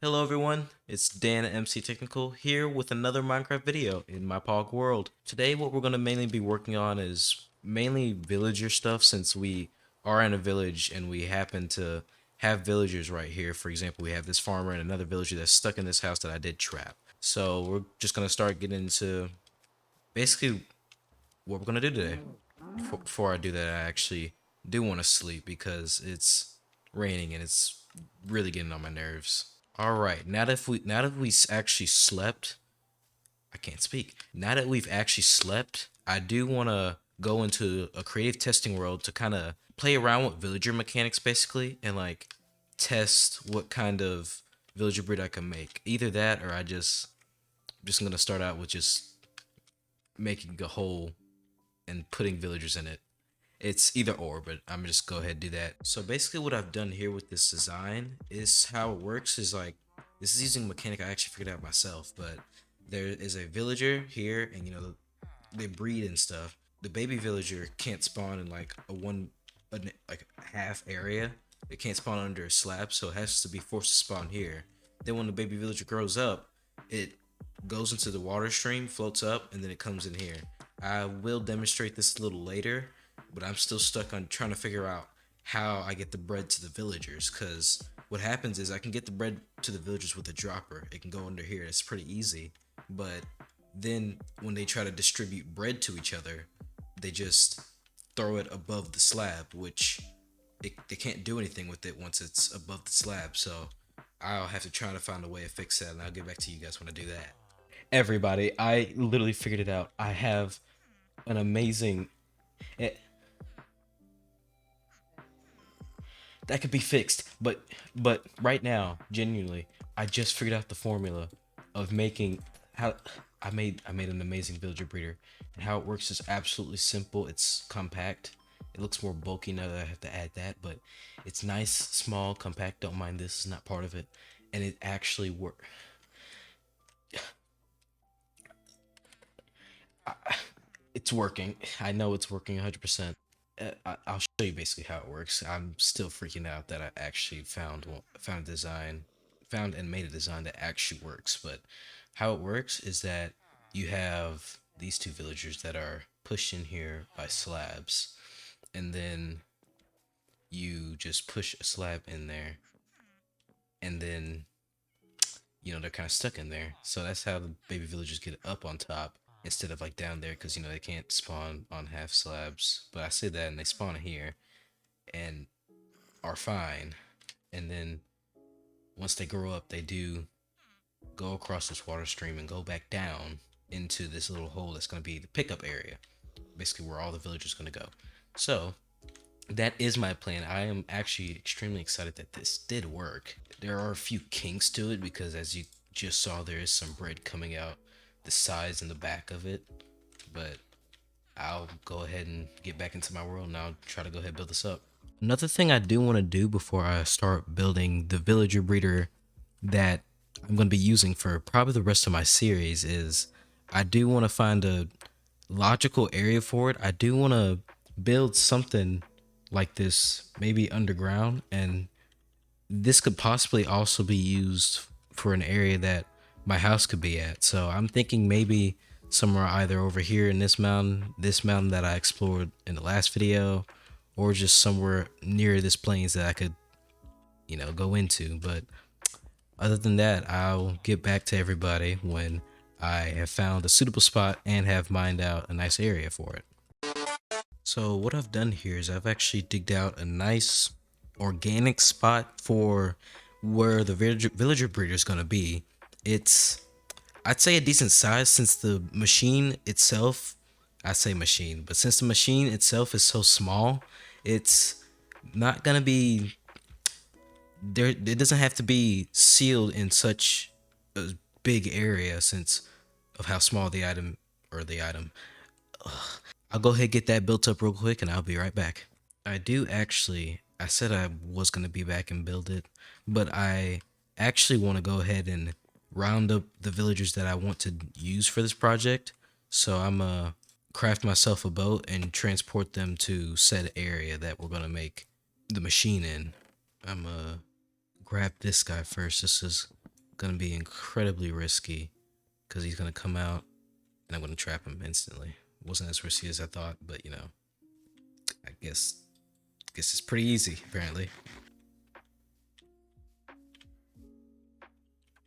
Hello everyone, it's Dan at MC Technical here with another Minecraft video in my POG world. Today what we're going to mainly be working on is mainly villager stuff since we are in a village and we happen to have villagers right here. For example, we have this farmer and another villager that's stuck in this house that I did trap. So we're just going to start getting into basically what we're going to do today. Before I do that, I actually do want to sleep because it's raining and it's really getting on my nerves. All right, now that we actually slept, I can't speak. Now that we've actually slept, I do want to go into a creative testing world to kind of play around with villager mechanics basically and like test what kind of villager breed I can make. Either that or I'm just gonna start out with just making a hole and putting villagers in it. It's either or, but I'm gonna just go ahead and do that. So basically what I've done here with this design is how it works is like, this is using a mechanic I actually figured out myself, but there is a villager here and they breed and stuff. The baby villager can't spawn in like like a half area. It can't spawn under a slab, so it has to be forced to spawn here. Then when the baby villager grows up, it goes into the water stream, floats up, and then it comes in here. I will demonstrate this a little later, but I'm still stuck on trying to figure out how I get the bread to the villagers, because what happens is I can get the bread to the villagers with a dropper. It can go under here. It's pretty easy. But then when they try to distribute bread to each other, they just throw it above the slab, which they can't do anything with it once it's above the slab. So I'll have to try to find a way to fix that, and I'll get back to you guys when I do that. Everybody, I literally figured it out. I have an amazing that could be fixed, but right now, genuinely, I just figured out the formula of making how I made an amazing villager breeder, and how it works is absolutely simple. It's compact. It looks more bulky now that I have to add that, but it's nice, small, compact. Don't mind this, is not part of it, and it actually works. It's working. I know it's working 100%. I'll show you basically how it works. I'm still freaking out that I actually found a design, found and made a design that actually works. But how it works is that you have these two villagers that are pushed in here by slabs, and then you just push a slab in there, and then they're kind of stuck in there. So that's how the baby villagers get up on top instead of like down there, because they can't spawn on half slabs. But I say that and they spawn here and are fine. And then once they grow up, they do go across this water stream and go back down into this little hole that's going to be the pickup area, basically where all the villagers going to go. So that is my plan. I am actually extremely excited that this did work. There are a few kinks to it because, as you just saw, there is some bread coming out the sides and the back of it. But I'll go ahead and get back into my world and I'll try to go ahead and build this up. Another thing I do want to do before I start building the villager breeder that I'm going to be using for probably the rest of my series is I do want to find a logical area for it. I do want to build something like this, maybe underground, and this could possibly also be used for an area that my house could be at. So I'm thinking maybe somewhere either over here in this mountain that I explored in the last video, or just somewhere near this plains that I could, go into. But other than that, I'll get back to everybody when I have found a suitable spot and have mined out a nice area for it. So what I've done here is I've actually digged out a nice organic spot for where the villager breeder is going to be. It's, I'd say, a decent size since the machine itself, I say machine, but since the machine itself is so small, it's not going to be there. It doesn't have to be sealed in such a big area since of how small the item. I'll go ahead and get that built up real quick and I'll be right back. I said I was going to be back and build it, but I actually want to go ahead and round up the villagers that I want to use for this project. So I'm going to craft myself a boat and transport them to said area that we're going to make the machine in. I'm going to grab this guy first. This is gonna be incredibly risky because he's gonna come out and I'm gonna trap him instantly. Wasn't as risky as I thought, but I guess it's pretty easy apparently.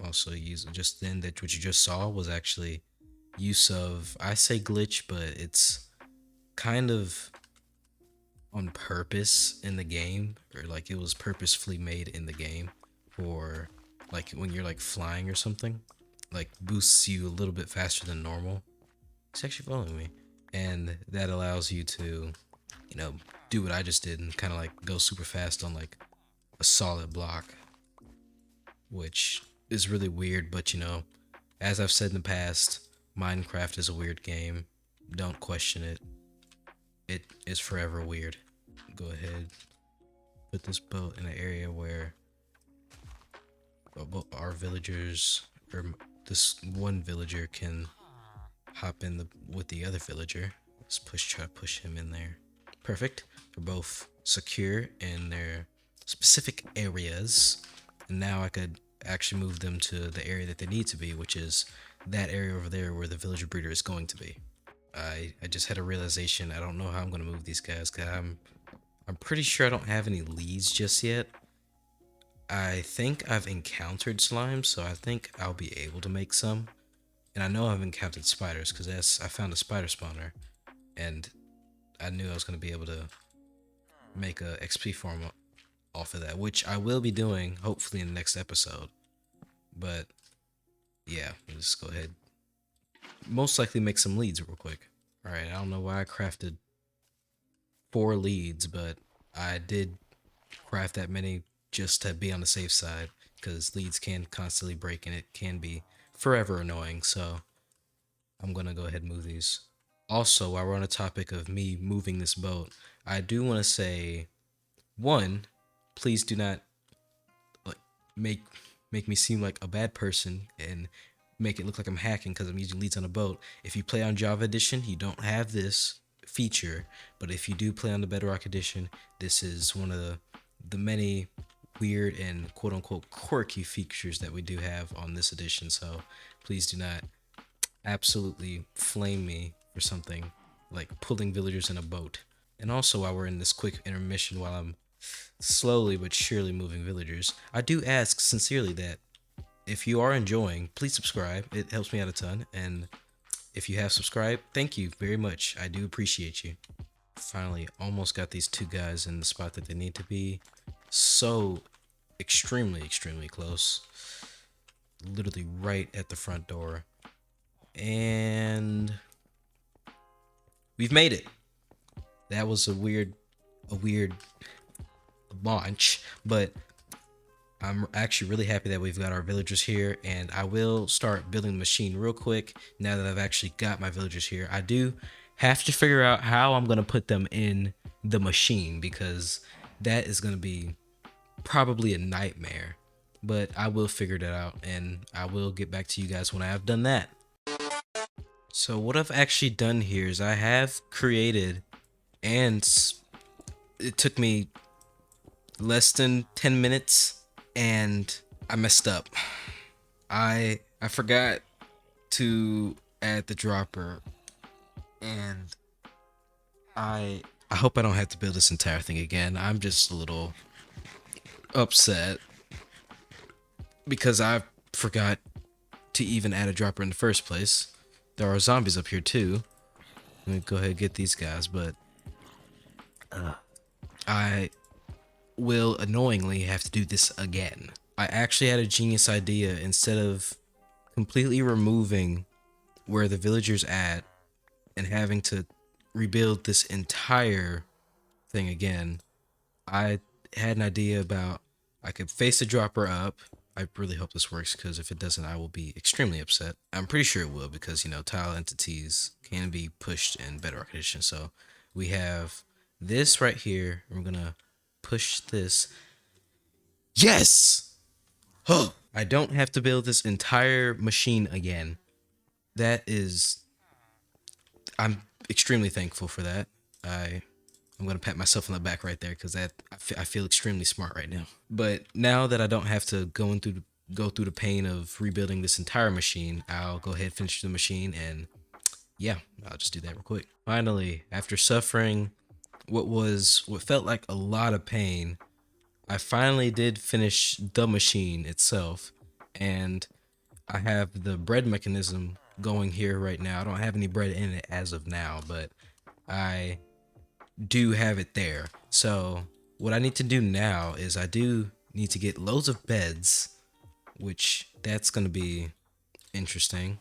Also, use just then that what you just saw was actually use of, I say glitch, but it's kind of on purpose in the game, or like it was purposefully made in the game for like when you're like flying or something, like boosts you a little bit faster than normal. It's actually following me, and that allows you to, you know, do what I just did and kind of like go super fast on like a solid block, which is really weird. But as I've said in the past, Minecraft is a weird game. Don't question it. It is forever weird. Go ahead, put this boat in an area where our villagers, or this one villager, can hop in with the other villager. Let's try to push him in there. Perfect. They're both secure in their specific areas. And now I could actually move them to the area that they need to be, which is that area over there where the villager breeder is going to be. I just had a realization. I don't know how I'm going to move these guys, because I'm pretty sure I don't have any leads just yet. I think I've encountered slimes, so I think I'll be able to make some. And I know I've encountered spiders because I found a spider spawner, and I knew I was going to be able to make a XP farm off of that, which I will be doing hopefully in the next episode. But yeah, let's go ahead. Most likely make some leads real quick. All right, I don't know why I crafted 4 leads, but I did craft that many just to be on the safe side, because leads can constantly break and it can be forever annoying. So I'm gonna go ahead and move these. Also, while we're on the topic of me moving this boat, I do want to say, one, please do not like make make me seem like a bad person and make it look like I'm hacking because I'm using leads on a boat. If you play on Java Edition, you don't have this feature, but if you do play on the Bedrock Edition, this is one of the many weird and quote unquote quirky features that we do have on this edition. So please do not absolutely flame me for something like pulling villagers in a boat. And also, while we're in this quick intermission, while I'm slowly but surely moving villagers, I do ask sincerely that if you are enjoying, please subscribe. It helps me out a ton. And if you have subscribed, thank you very much. I do appreciate you. Finally, almost got these 2 guys in the spot that they need to be. So extremely close. Literally right at the front door. And we've made it. That was a weird launch, but I'm actually really happy that we've got our villagers here, and I will start building the machine real quick now that I've actually got my villagers here. I do have to figure out how I'm going to put them in the machine, because that is going to be probably a nightmare, but I will figure that out, and I will get back to you guys when I have done that. So what I've actually done here is I have created, and it took me less than 10 minutes, and I messed up. I forgot to add the dropper, and I hope I don't have to build this entire thing again. I'm just a little upset because I forgot to even add a dropper in the first place. There are zombies up here too. Let me go ahead and get these guys, but I will annoyingly have to do this again. I actually had a genius idea. Instead of completely removing where the villagers at and having to rebuild this entire thing again, I had an idea about I could face the dropper up. I really hope this works, because if it doesn't, I will be extremely upset. I'm pretty sure it will, because tile entities can be pushed in Bedrock Edition. So we have this right here. I'm gonna push this. Yes! Oh, I don't have to build this entire machine again. That is, I'm extremely thankful for that. I'm gonna pat myself on the back right there, because I feel extremely smart right now. But now that I don't have to go in through go through the pain of rebuilding this entire machine, I'll go ahead finish the machine, and yeah, I'll just do that real quick. Finally, after suffering what felt like a lot of pain, I finally did finish the machine itself, and I have the bread mechanism going here right now. I don't have any bread in it as of now, but I do have it there. So what I need to do now is I do need to get loads of beds, which that's going to be interesting.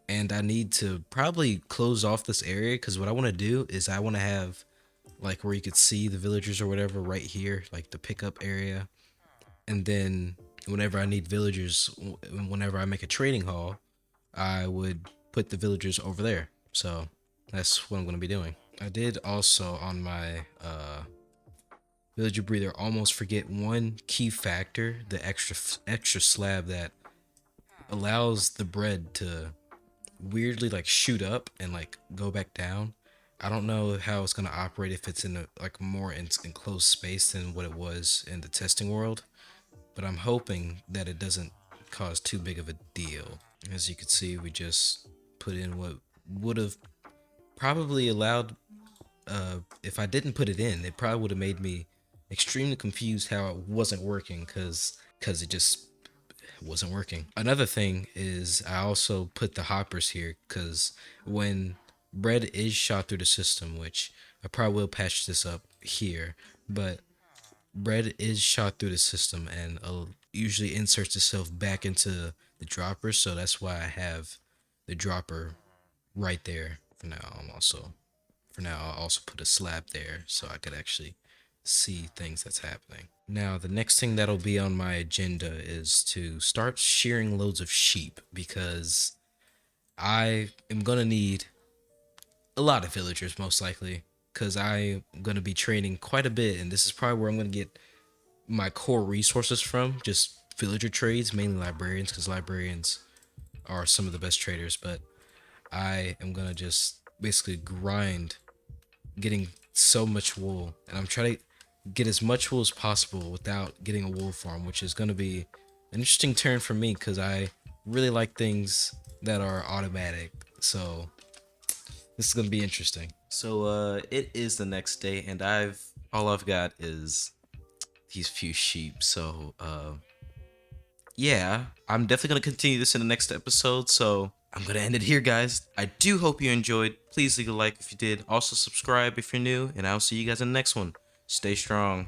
And I need to probably close off this area because what I want to do is I want to have like where you could see the villagers or whatever right here, like the pickup area. And then whenever I need villagers, whenever I make a trading hall, I would put the villagers over there. So that's what I'm going to be doing. I did also on my villager breeder almost forget one key factor, the extra slab that allows the bread to weirdly like shoot up and like go back down. I don't know how it's gonna operate if it's in a like more enclosed space than what it was in the testing world, but I'm hoping that it doesn't cause too big of a deal. As you can see, we just put in what would have probably allowed if I didn't put it in, it probably would have made me extremely confused how it wasn't working because it just wasn't working. Another thing is I also put the hoppers here because when bread is shot through the system, which I probably will patch this up here, but bread is shot through the system and usually inserts itself back into the dropper, so that's why I have the dropper right there for now. I'll also put a slab there so I could actually see things that's happening. Now, the next thing that'll be on my agenda is to start shearing loads of sheep because I am gonna need a lot of villagers most likely because I'm gonna be training quite a bit, and this is probably where I'm gonna get my core resources from, just villager trades, mainly librarians because librarians are some of the best traders, but I am gonna just basically grind getting so much wool, and I'm trying to get as much wool as possible without getting a wool farm, which is going to be an interesting turn for me because I really like things that are automatic. So this is going to be interesting. So it is the next day, and all I've got is these few sheep. So yeah, I'm definitely going to continue this in the next episode. So I'm going to end it here, guys. I do hope you enjoyed. Please leave a like if you did. Also, subscribe if you're new, and I'll see you guys in the next one. Stay strong.